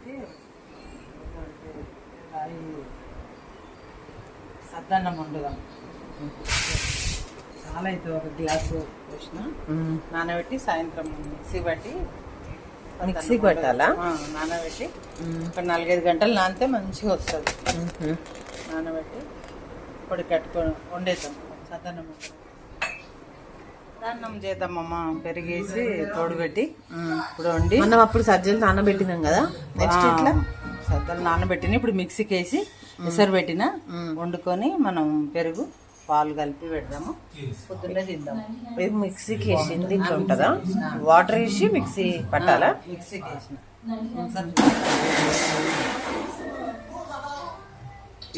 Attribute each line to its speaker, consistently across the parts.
Speaker 1: నానబెట్టి సద్దన్నం వండుదాం. చాలా అయితే ఒక గ్లాసు పోసిన నానబెట్టి సాయంత్రం
Speaker 2: మిక్సీకి పట్టాలా?
Speaker 1: నానబెట్టి ఒక 4-5 గంటలు నానితే మంచిగా వస్తుంది. నానబెట్టి పొడి కట్టుకొని వండేద్దాం. సద్దన్నం సద్దన్నం చేద్దామమ్మ. పెరిగేసి తోడుపెట్టి ఇప్పుడు వండి
Speaker 2: మనం అప్పుడు సజ్జలు నానబెట్టినాం కదా, నెక్స్ట్ ఇట్లా
Speaker 1: సద్దలు నానబెట్టిన ఇప్పుడు మిక్సీకి వేసి ఎసరు పెట్టిన వండుకొని మనం పెరుగు పాలు కలిపి పెడదాము. పొద్దున్నే తిందాము.
Speaker 2: ఇది మిక్సీకి వేసింది ఇంట్లో ఉంటుందా? వాటర్ వేసి మిక్సీ పట్టాలా?
Speaker 1: మిక్సీకి వేసిన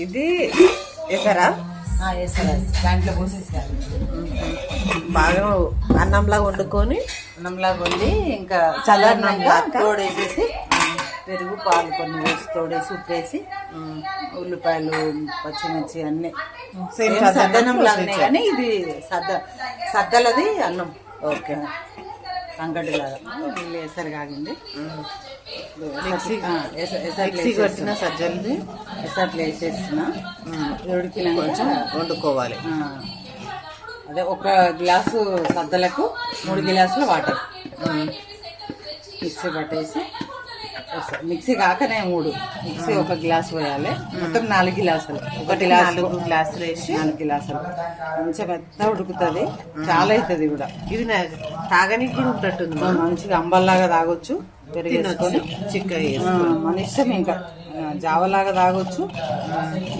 Speaker 2: ఇది ఎసరా?
Speaker 1: వేసారా దాంట్లో పోసేసారు.
Speaker 2: బాగా అన్నంలాగా వండుకొని
Speaker 1: అన్నంలాగా వండి ఇంకా చల్లన్నంగా తోడేసేసి పెరుగు పాలు కొన్ని వేసి తోడేసి ఉప్పేసి ఉల్లిపాయలు పచ్చిమిర్చి అన్నీ సద్దన్నం లాగానే కానీ ఇది సద్దలది అన్నం.
Speaker 2: ఓకే,
Speaker 1: సంగటి లాగా వీళ్ళు ఎసరు కాగింది.
Speaker 2: మిక్సీ కొట్టిన సజ్జల్ని
Speaker 1: ఎసట్లు వేసేసిన ఉడికిన
Speaker 2: కొంచెం వండుకోవాలి.
Speaker 1: అదే ఒక గ్లాసు సద్దలకు 3 గ్లాసుల వాటర్ మిక్సీ పట్టేసి మిక్సీ కాకనే 3 మిక్సీ ఒక గ్లాస్ పోయాలి. మొత్తం 4 గ్లాసులు. 1 గ్లాసు
Speaker 2: 4 గ్లాసులు వేసి
Speaker 1: 4 గ్లాసులు మంచిగా మెత్త ఉడుకుతుంది. చాలా అవుతుంది కూడా.
Speaker 2: ఇది తాగనికి కూడా ఉంటట్టుంది.
Speaker 1: మంచిగా అంబల్లాగా తాగొచ్చు. పెరిగేసుకొని
Speaker 2: చిక్కగా
Speaker 1: మన ఇష్టం. ఇంకా జావలాగా తాగొచ్చు,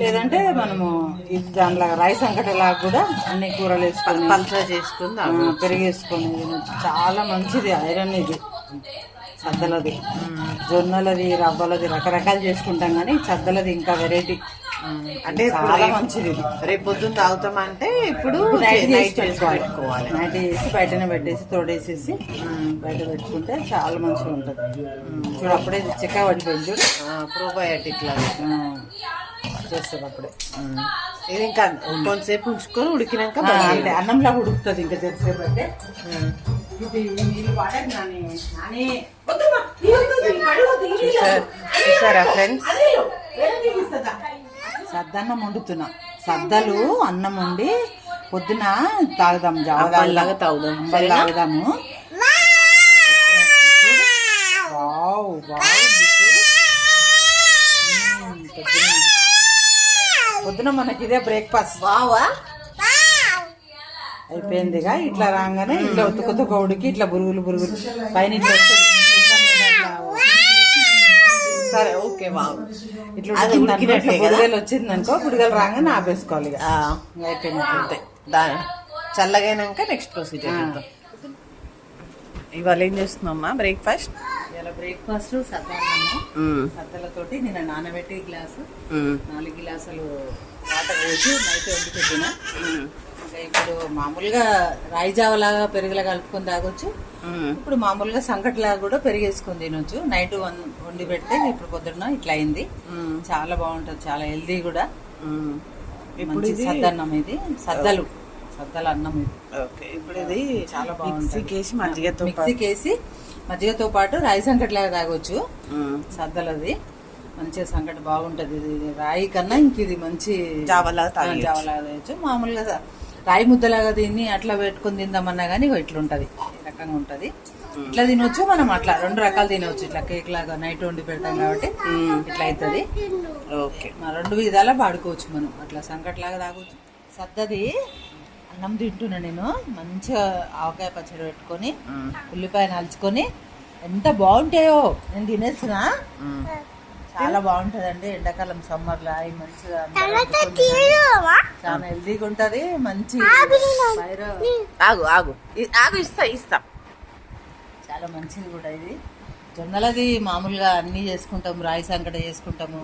Speaker 1: లేదంటే మనము ఇది దానిలాగా రైస్ అంకటలాగా కూడా అన్ని కూరలు వేసుకొని
Speaker 2: పల్చగా చేసుకుని
Speaker 1: పెరిగేసుకొని తినొచ్చు. చాలా మంచిది ఐరన్ ఇది సద్దలది. జొన్నలది రవ్వలది రకరకాలు చేసుకుంటాం కానీ సద్దలది ఇంకా వెరైటీ.
Speaker 2: అంటే
Speaker 1: చాలా మంచిది ఇది.
Speaker 2: రేపు పొద్దున్న తాగుతామంటే ఇప్పుడు నైట్ చేసి పెట్టుకోవాలి.
Speaker 1: నైట్ చేసి బయటనే పెట్టేసి తోడేసేసి బయట పెట్టుకుంటే చాలా మంచిగా ఉంటుంది. చూడు అప్పుడే చిక్క పడిపోయింది. చూడు
Speaker 2: ప్రోబయాటిక్ లాగా
Speaker 1: చేస్తుంది అప్పుడే.
Speaker 2: ఇది ఇంకా కొంతసేపు ఉంచుకొని ఉడికినాక
Speaker 1: అంటే అన్నంలాగా ఉడుకుతుంది. ఇంకా చేసేపు అంటే
Speaker 2: చూసారా ఫ్రెండ్స్,
Speaker 1: సద్దన్నం వండుతున్నా. సద్దలు అన్నం వండి పొద్దున తాగుదాం. జావలాగా తాగుదాము. పొద్దున మనకి ఇదే బ్రేక్ఫాస్ట్.
Speaker 2: బావా
Speaker 1: అయిపోయిందిగా. ఇట్లా రాగానే ఇట్లా ఉతుకుతుక ఉడికి ఇట్లా బురుగులు పైన ఇట్లా వస్తుంది.
Speaker 2: సరే ఓకే బాబు.
Speaker 1: ఇట్లా బుడగలు వచ్చింది అనుకో, బుడగలు రాగానే ఆపేసుకోవాలి. ఇక అయిపోయింది అంతే.
Speaker 2: చల్లగైనాక నెక్స్ట్ ప్రొసీజర్. ఇవాళ ఏం చేస్తున్నామ్మా బ్రేక్ఫాస్ట్?
Speaker 1: ఇలా బ్రేక్ఫాస్ట్ సద్దన్నము. సద్దలతోటి నేను నానబెట్టి గ్లాసు 4 గ్లాసులు వాటర్ పోసి నైట్ వండి పెట్టిన. ఇంకా ఇప్పుడు మామూలుగా రాయి జావలాగా పెరుగులా కలుపుకొని తాగొచ్చు. ఇప్పుడు మామూలుగా సంకటిలాగా కూడా పెరిగేసుకొని తినొచ్చు. నైట్ వండి పెడితే ఇప్పుడు పొద్దున్న ఇట్లా అయింది. చాలా బాగుంటది, చాలా హెల్దీ కూడా. ఇప్పుడు సద్దన్నం ఇది సద్దల అన్నం ఇది.
Speaker 2: ఓకే, ఇప్పుడు ఇది చాలా బాగుంటుంది.
Speaker 1: మిక్సీకేసి మజ్జిగతో పాటు రాయి సంకటిలాగా తాగొచ్చు. సద్దలది మంచిగా సంకటి బాగుంటది. ఇది రాయి కన్నా ఇంక ఇది మంచి జావలాగా తాగొచ్చు. మామూలుగా రాయి ముద్దలాగా తిని అట్లా పెట్టుకుని తిందామన్నా కానీ ఇట్లుంటది, ఈ రకంగా ఉంటది. ఇట్లా తినొచ్చు, మనం అట్లా 2 రకాలు తినవచ్చు. ఇట్లా కేక్ లాగా నైట్ వండి పెడతాం కాబట్టి ఇట్లా అవుతుంది.
Speaker 2: ఓకే,
Speaker 1: 2 విధాలా వాడుకోవచ్చు మనం. అట్లా సంకట్లాగా తాగొచ్చు. సద్దది అన్నం తింటున్నా నేను. మంచిగా ఆవకాయ పచ్చడి పెట్టుకొని ఉల్లిపాయ నలుచుకొని ఎంత బాగుంటాయో. నేను తినేస్తున్నా. చాలా బాగుంటదండి. ఎండాకాలం సమ్మర్ లో అవి మంచిగా చాలా హెల్దీగా ఉంటది. మంచి
Speaker 2: ఇస్తా
Speaker 1: చాలా మంచిది కూడా ఇది. జొన్నలది మామూలుగా అన్ని చేసుకుంటాము, రాయి సంకట చేసుకుంటాము,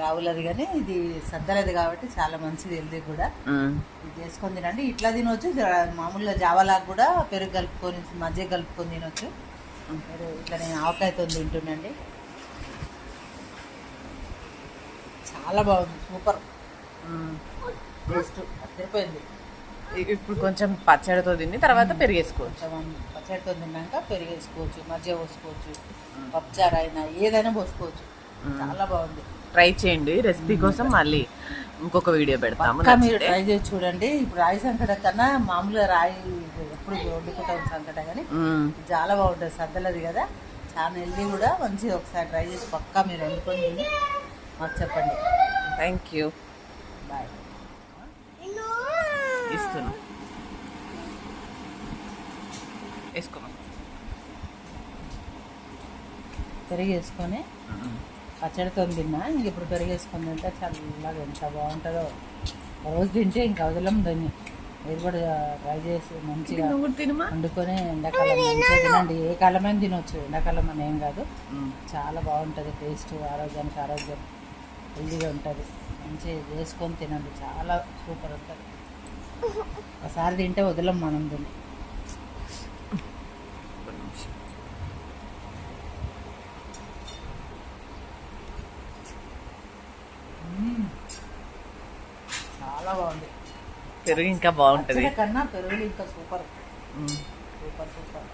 Speaker 1: రావులది. కానీ ఇది సద్దలది కాబట్టి చాలా మంచిది, హెల్దీ కూడా. ఇది చేసుకొని తినండి. ఇట్లా తినొచ్చు, మామూలుగా జావలాగా కూడా పెరుగు కలుపుకొని మజ్జిగ కలుపుకొని తినొచ్చు. ఇట్లా నేను ఆవకాయతో తింటున్నాండి. చాలా బాగుంది, సూపర్ టేస్ట్ అదిరిపోయింది.
Speaker 2: ఇప్పుడు కొంచెం పచ్చడితో తిని తర్వాత పెరిగేసుకోవచ్చు.
Speaker 1: పచ్చడితో తిన్నాక పెరిగేసుకోవచ్చు, మజ్జిగ పోసుకోవచ్చు, పప్పుచారు అయినా ఏదైనా పోసుకోవచ్చు. చాలా బాగుంది.
Speaker 2: ట్రై చేయండి. రెసిపీ కోసం మళ్ళీ ఇంకొక వీడియో పెడతాము.
Speaker 1: ఇంకా మీరు ట్రై చేసి చూడండి. ఇప్పుడు రాయి సంకట కన్నా మామూలుగా రాయి ఎప్పుడు వండుకుంటాం సంకట, కానీ చాలా బాగుంటుంది సద్దలది కదా, చాలా హెల్దీ కూడా. మంచిగా ఒకసారి ట్రై చేసి పక్కా మీరు వండుకొని తిని మాకు చెప్పండి.
Speaker 2: Thank you.
Speaker 1: బాయ్.
Speaker 2: ఇస్తున్నా, వేసుకోమా.
Speaker 1: పెరుగు వేసుకొని పచ్చడితో తిన్నా. ఇంక ఇప్పుడు పెరుగు వేసుకొని తింటే చల్లగా ఎంత బాగుంటుందో. రోజు తింటే ఇంకా వదలం దాన్ని. మీరు కూడా ట్రై చేసి మంచిగా వండుకొని ఎండాకాలం మంచిగా తినండి. ఏ కాలమైనా తినొచ్చు, ఎండాకాలం అని ఏం కాదు. చాలా బాగుంటుంది టేస్ట్, ఆరోగ్యానికి ఆరోగ్యం, హెల్దీగా ఉంటుంది. మంచిగా చేసుకొని తినండి, చాలా సూపర్ ఉంటుంది. ఒకసారి తింటే వదలం మనం తిని. చాలా బాగుంది.
Speaker 2: పెరుగు ఇంకా బాగుంటుంది
Speaker 1: కన్నా పెరుగులు ఇంకా సూపర్ సూపర్ సూపర్.